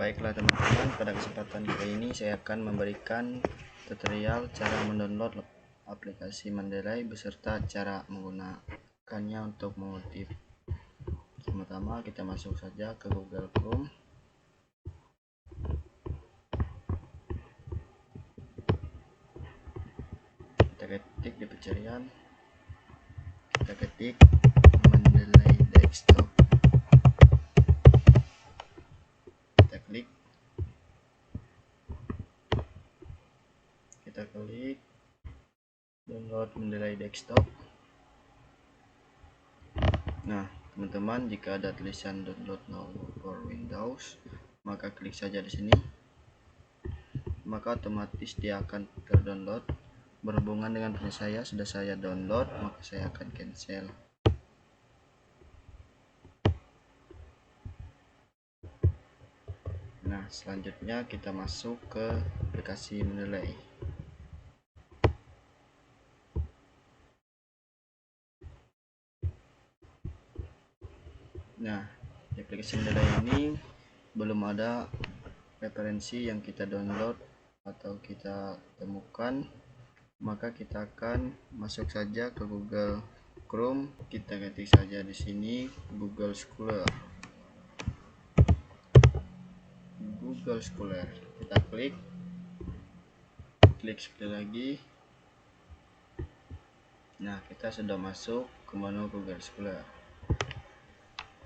Baiklah teman-teman, pada kesempatan kali ini saya akan memberikan tutorial cara mendownload aplikasi Mendeley beserta cara menggunakannya untuk mengutip. Pertama kita masuk saja ke Google Chrome. Kita ketik di pencarian, kita ketik Mendeley Desktop, kita klik download Mendeley Desktop. Nah teman-teman, jika ada tulisan download now for Windows, maka klik saja di sini, maka otomatis dia akan terdownload. Berhubungan dengan punya saya sudah saya download, maka saya akan cancel. Nah selanjutnya kita masuk ke aplikasi Mendeley. Nah di aplikasi Mendeley ini belum ada referensi yang kita download atau kita temukan, maka kita akan masuk saja ke Google Chrome. Kita ketik saja di sini Google Scholar. Kita klik sekali lagi. Nah kita sudah masuk ke menu Google Scholar.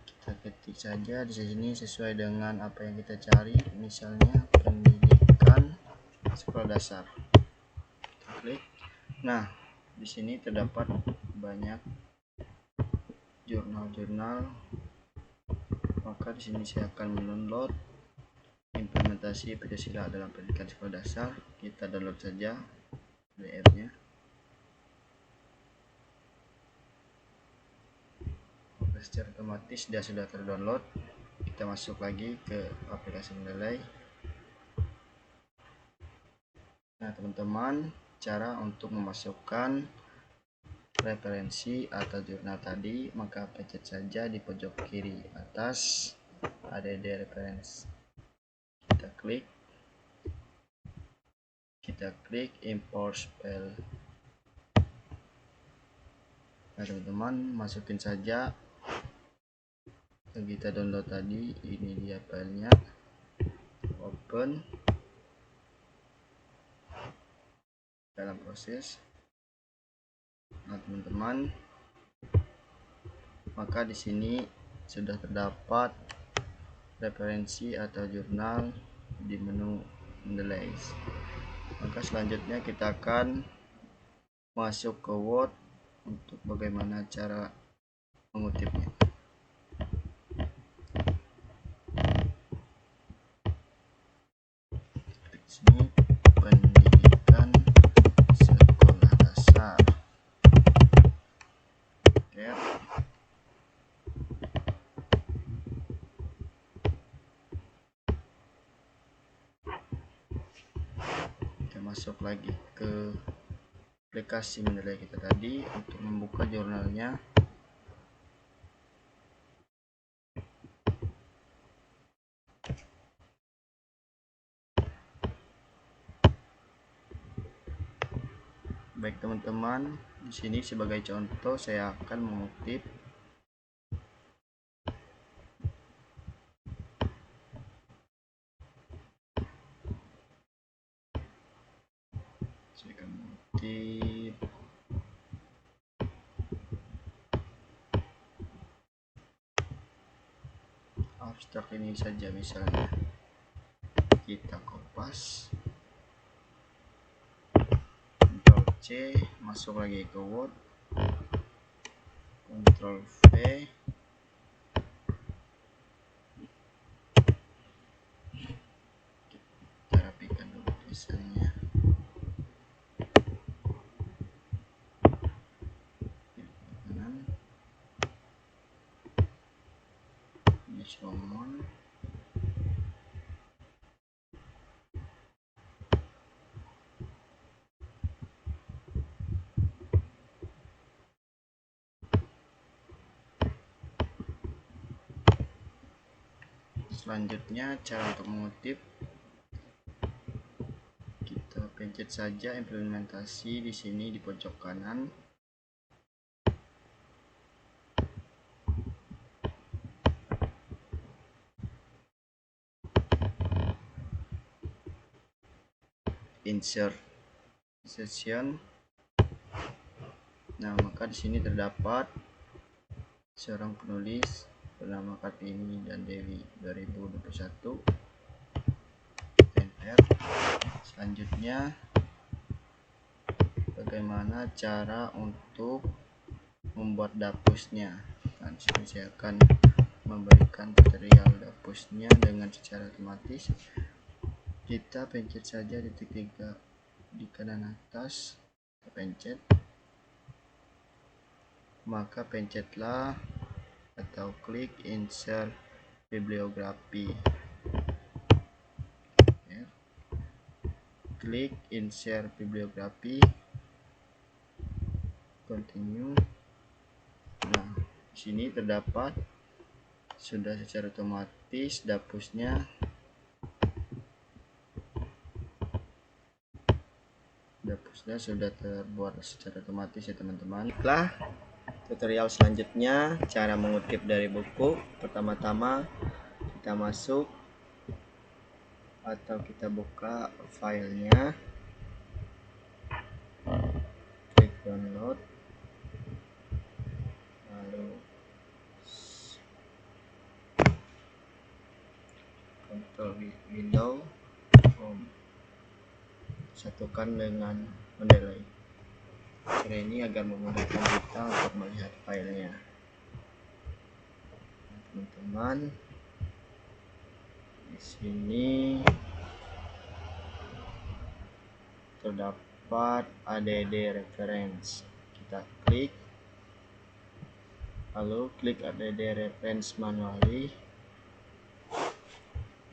Kita ketik saja di sini sesuai dengan apa yang kita cari, misalnya pendidikan sekolah dasar. Kita klik. Nah di sini terdapat banyak jurnal-jurnal, maka di sini saya akan mendownload implementasi Pancasila dalam pendidikan sekolah dasar. Kita download saja PDF-nya. Secara otomatis dia sudah terdownload. Kita masuk lagi ke aplikasi Mendeley. Nah teman-teman, cara untuk memasukkan referensi atau jurnal tadi, maka pencet saja di pojok kiri atas add reference. Kita klik import file. Nah teman-teman, masukin saja yang kita download tadi. Ini dia filenya, open, dalam proses. Nah teman-teman, maka di sini sudah terdapat referensi atau jurnal di menu Mendeley. Maka selanjutnya kita akan masuk ke Word untuk bagaimana cara mengutipnya. Di sini pendidikan sekolah dasar. Oke. Kita masuk lagi ke aplikasi Mendeley kita tadi untuk membuka jurnalnya. Baik teman-teman, di sini sebagai contoh saya akan mengutip abstrak ini saja, misalnya kita kopas, Ctrl C, masuk lagi ke Word, Ctrl V, kita rapikan dulu tulisannya. Ini Solomon. Selanjutnya cara untuk mengutip, kita pencet saja implementasi di sini di pojok kanan. Insert session. Nah, maka di sini terdapat seorang penulis bernama Kartini dan Dewi 2021. Enter. Selanjutnya, bagaimana cara untuk membuat dapusnya. Nah, di sini saya akan memberikan tutorial dapusnya dengan secara otomatis. Kita pencet saja titik 3 di kanan atas, kita pencet, maka pencetlah atau klik insert bibliografi. Klik insert bibliografi, continue. Nah, di sini terdapat sudah secara otomatis dapusnya. Dapusnya sudah terbuat secara otomatis ya teman-teman. Baiklah, tutorial selanjutnya cara mengutip dari buku. Pertama-tama kita masuk atau kita buka filenya, klik download, lalu Ctrl Window Home, satukan dengan mendelay. Cara ini agar memudahkan kita untuk melihat filenya. Teman-teman, di sini terdapat add reference. Kita klik, lalu klik add reference manually.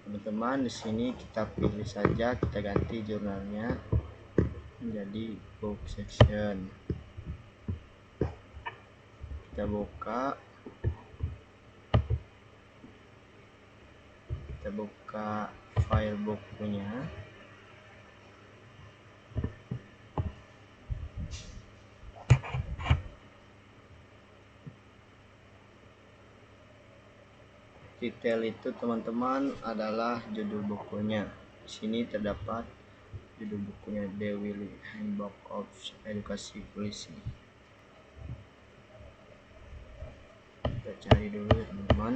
Teman-teman, di sini kita pilih saja, kita ganti jurnalnya menjadi book section. Kita buka file bukunya. Detail itu teman-teman adalah judul bukunya. Di sini terdapat judul bukunya, The Willy Handbook of Edukasi Polisi. Kita cari dulu ya teman-teman.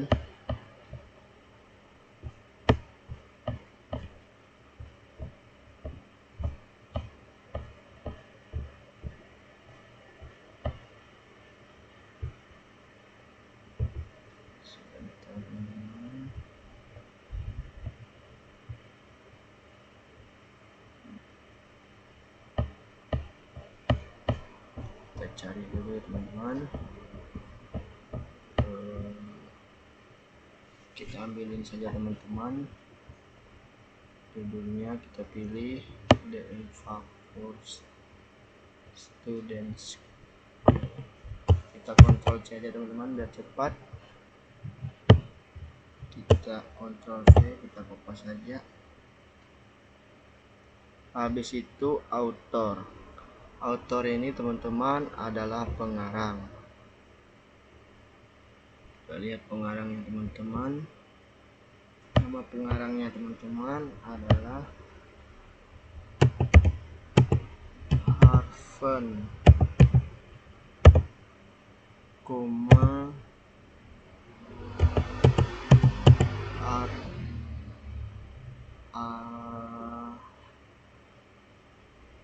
Kita cari dulu ya teman-teman. Kita ambilin saja teman-teman, judulnya kita pilih The Info for Students. Kita kontrol C aja teman-teman biar cepat. Kita kontrol V, kita kopas saja. Habis itu author ini teman-teman adalah pengarang. Kita lihat pengarangnya teman-teman. Nama pengarangnya teman-teman adalah Harven,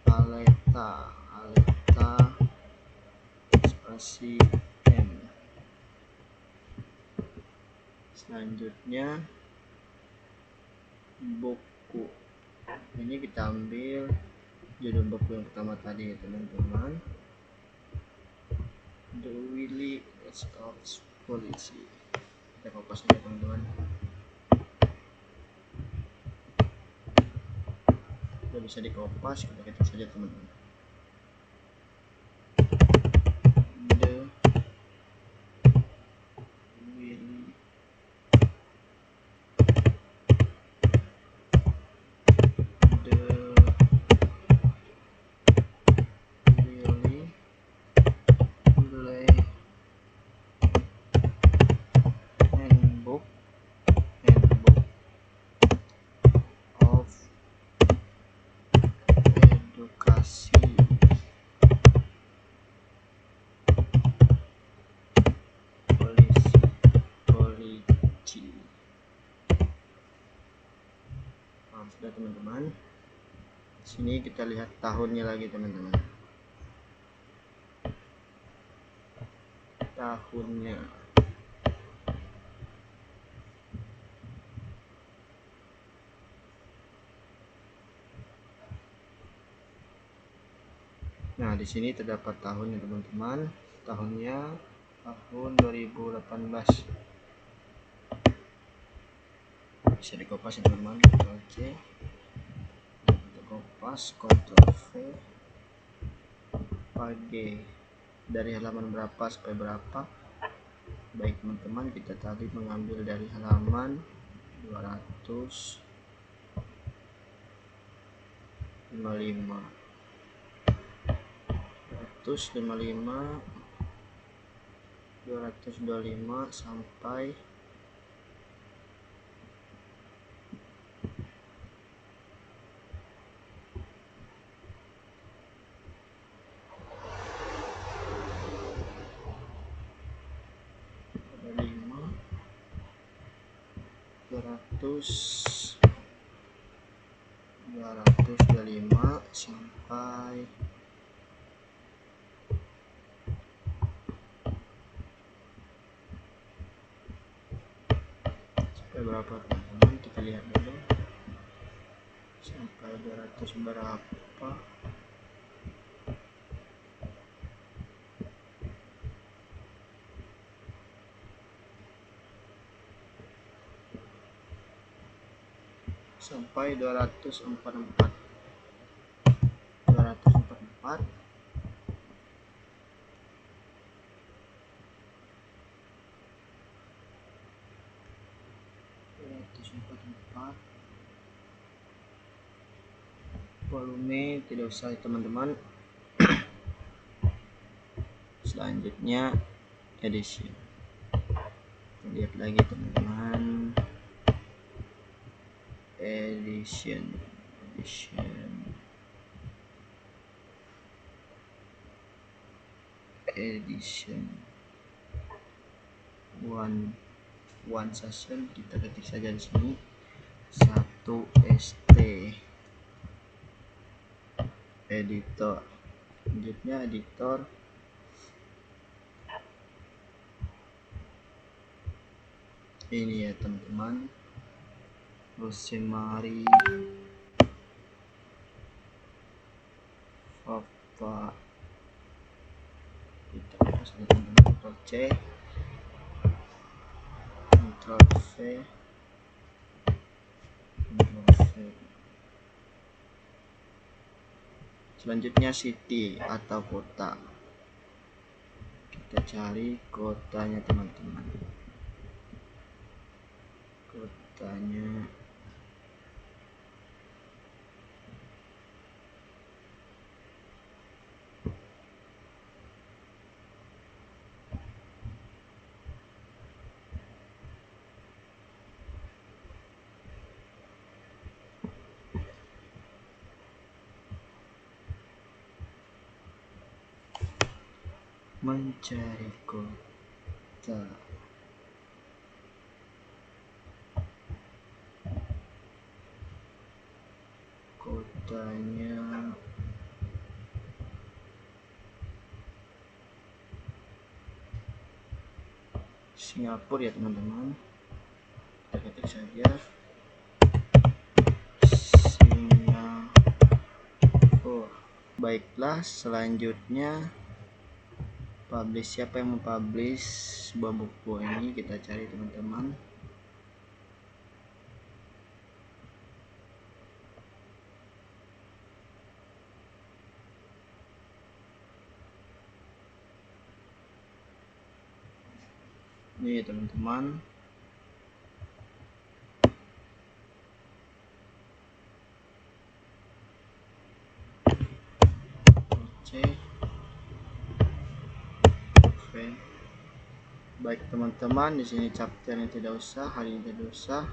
Aleta spasi M. Selanjutnya buku ini kita ambil judul buku yang pertama tadi ya teman-teman, The Willy of Policy. Kita kopas aja teman-teman. Sudah bisa dikopas, kita ketik saja teman-teman. The Willy edukasi, polisi. Nah, sudah teman-teman. Sini kita lihat tahunnya lagi teman-teman. Tahunnya. Nah, di sini terdapat tahunnya teman-teman. Tahunnya tahun 2018. Bisa dikopas ya teman-teman. Ctrl C. Kopas, Ctrl V. Page. Dari halaman berapa sampai berapa? Baik teman-teman, kita tadi mengambil dari halaman 255 sampai berapa teman-teman, kita lihat dulu sampai 200 berapa. Sampai 244 volume tidak usah teman-teman. Selanjutnya edition, lihat lagi teman-teman, edition one session, kita ketik saja di sini 1 ST editor. Selanjutnya editor ini ya teman-teman, Rosemary Papa. Kita pasang teman-teman, Ctrl C, Ctrl V, Ctrl V. Selanjutnya city atau kota, kita cari kotanya teman-teman. Kotanya mencari kota. Kotanya Singapura ya teman-teman. Kita ketik saja Singapura. Baiklah, selanjutnya publish, siapa yang mempublish sebuah buku ini, kita cari teman-teman. Ini teman-teman, C. Oke. Baik teman-teman, di sini chapternya tidak usah, hari ini tidak usah.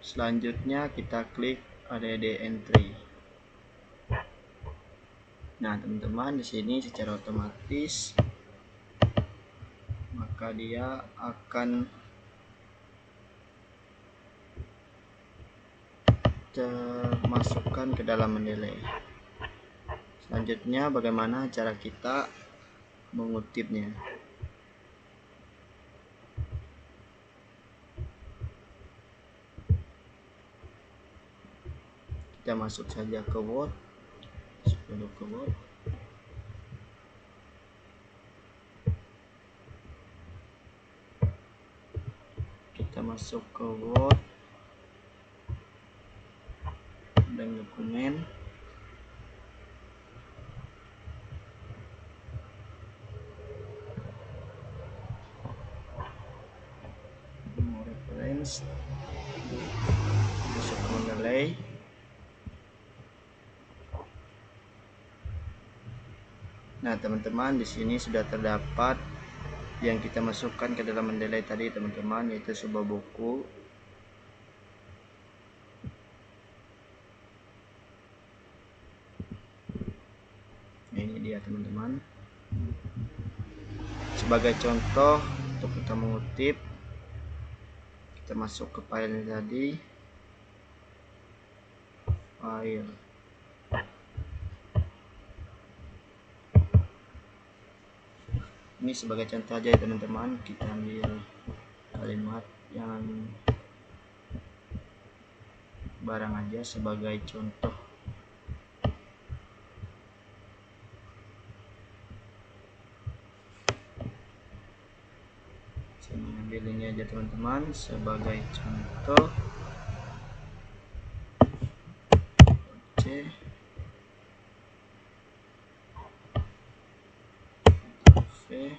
Selanjutnya kita klik add entry. Nah teman-teman, di sini secara otomatis maka dia akan termasukkan ke dalam mendeley. Selanjutnya bagaimana cara kita mengutipnya. Kita masuk saja ke Word, ke Word. Kita masuk ke Word dan dokumen. Reference, masuk ke mendeley. Nah teman-teman, di sini sudah terdapat yang kita masukkan ke dalam mendeley tadi teman-teman, yaitu sebuah buku. Nah, ini dia teman-teman. Sebagai contoh untuk kita mengutip, kita masuk ke file tadi, file. Ini sebagai contoh aja ya teman-teman, kita ambil kalimat yang barang aja sebagai contoh. Saya mengambil ini aja teman-teman sebagai contoh. C V.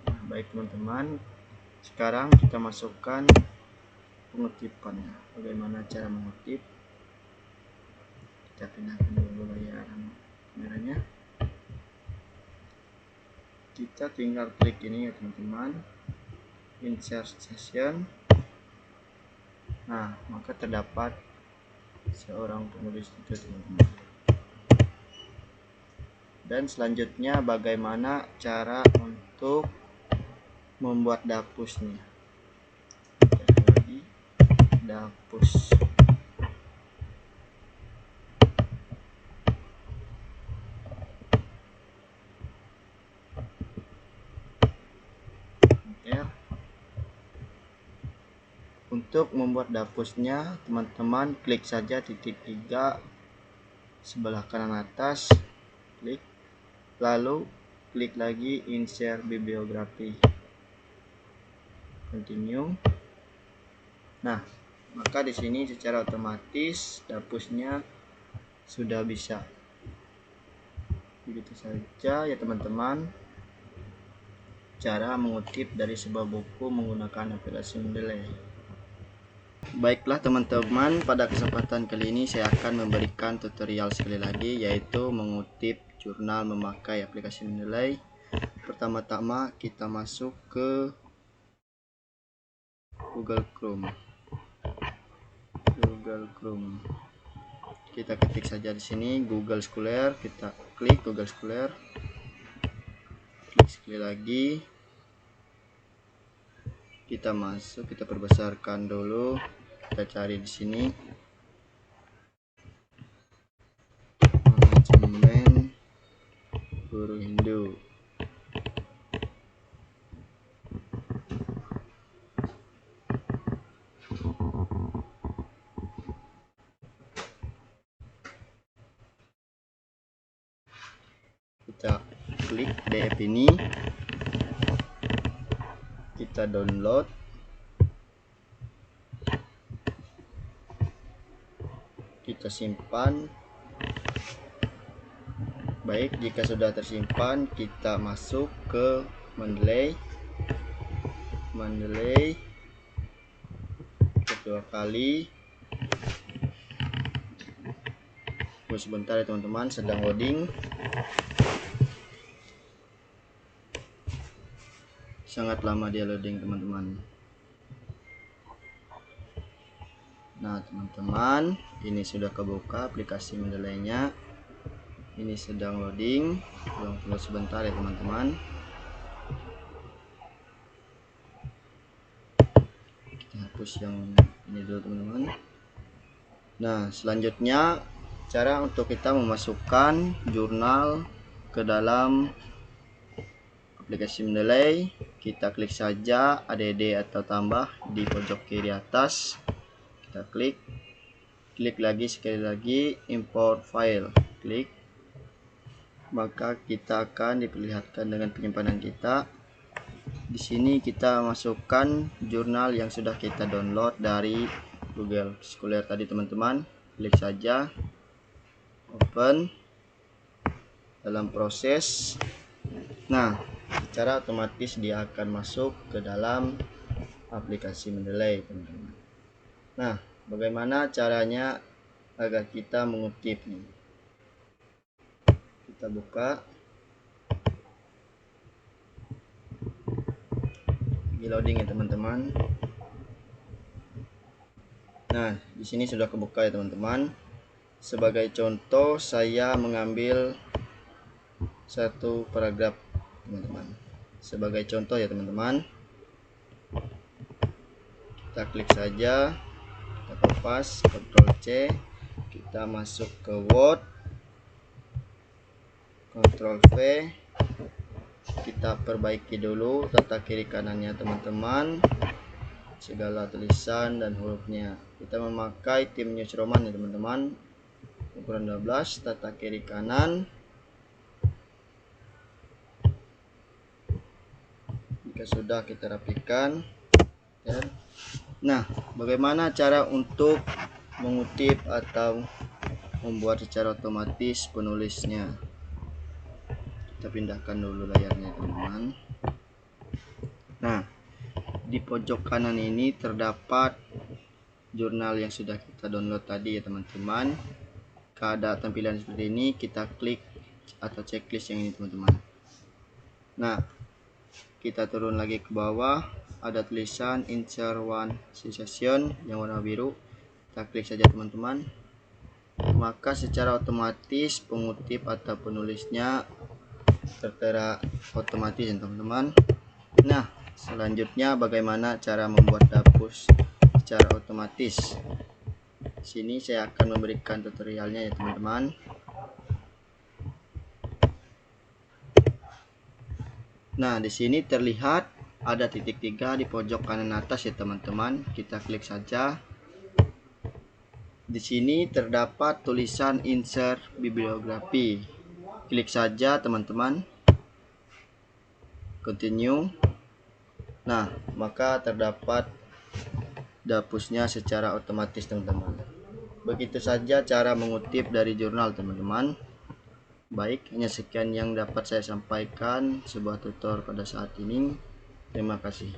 Nah, baik teman-teman, sekarang kita masukkan pengutipannya. Bagaimana cara mengutip? Kita pindahkan dulu layar kameranya. Kita tinggal klik ini ya teman-teman, insert session. Nah maka terdapat seorang penulis itu teman-teman. Dan selanjutnya bagaimana cara untuk membuat dapusnya. Lagi dapus. Untuk membuat dapusnya teman-teman klik saja titik 3 sebelah kanan atas, klik, lalu klik lagi insert bibliografi, continue. Nah maka di sini secara otomatis dapusnya sudah bisa. Begitu saja ya teman-teman, cara mengutip dari sebuah buku menggunakan aplikasi mendeley. Baiklah teman-teman, pada kesempatan kali ini saya akan memberikan tutorial sekali lagi, yaitu mengutip jurnal memakai aplikasi mendeley. Pertama-tama kita masuk ke Google Chrome. Kita ketik saja di sini Google Scholar, kita klik Google Scholar. Klik sekali lagi. Kita masuk, kita perbesarkan dulu. Kita cari di sini manajemen guru Hindu. Kita klik PDF ini, kita download. Kita simpan. Baik, jika sudah tersimpan, kita masuk ke mendeley. Kedua kali. Tunggu sebentar ya teman-teman, sedang loading. sangat lama dia loading teman-teman. Nah teman-teman, ini sudah kebuka aplikasi Mendeley-nya. Ini sedang loading, tunggu sebentar ya teman-teman. Kita hapus yang ini dulu teman-teman. Nah selanjutnya cara untuk kita memasukkan jurnal ke dalam aplikasi Mendeley, kita klik saja add atau tambah di pojok kiri atas. Kita klik lagi, sekali lagi import file, klik, maka kita akan diperlihatkan dengan penyimpanan kita. Di sini kita masukkan jurnal yang sudah kita download dari Google Scholar tadi teman-teman. Klik saja open, dalam proses. Nah secara otomatis dia akan masuk ke dalam aplikasi Mendeley teman-teman. Nah bagaimana caranya agar kita mengutipnya? Kita buka, di loading ya teman-teman. Nah di sini sudah kebuka ya teman-teman. Sebagai contoh saya mengambil satu paragraf teman-teman. Sebagai contoh ya teman-teman, kita klik saja, kita kopas, Ctrl C, kita masuk ke Word, Ctrl V, kita perbaiki dulu tata kiri kanannya teman-teman, segala tulisan dan hurufnya. Kita memakai Times New Roman ya teman-teman, ukuran 12, tata kiri kanan. Jika sudah kita rapikan ya. Nah bagaimana cara untuk mengutip atau membuat secara otomatis penulisnya? Kita pindahkan dulu layarnya teman-teman. Nah di pojok kanan ini terdapat jurnal yang sudah kita download tadi ya teman-teman. Ada tampilan seperti ini, kita klik atau checklist yang ini teman-teman. Nah kita turun lagi ke bawah, ada tulisan insert one citation yang warna biru. Kita klik saja teman-teman, maka secara otomatis pengutip atau penulisnya tertera otomatis ya teman-teman. Nah selanjutnya bagaimana cara membuat dapus secara otomatis? Sini saya akan memberikan tutorialnya ya teman-teman. Nah di sini terlihat ada titik 3 di pojok kanan atas ya teman-teman. Kita klik saja. Di sini terdapat tulisan insert bibliografi. Klik saja teman-teman, continue. Nah maka terdapat dapusnya secara otomatis teman-teman. Begitu saja cara mengutip dari jurnal teman-teman. Baik, hanya sekian yang dapat saya sampaikan sebuah tutor pada saat ini. Terima kasih.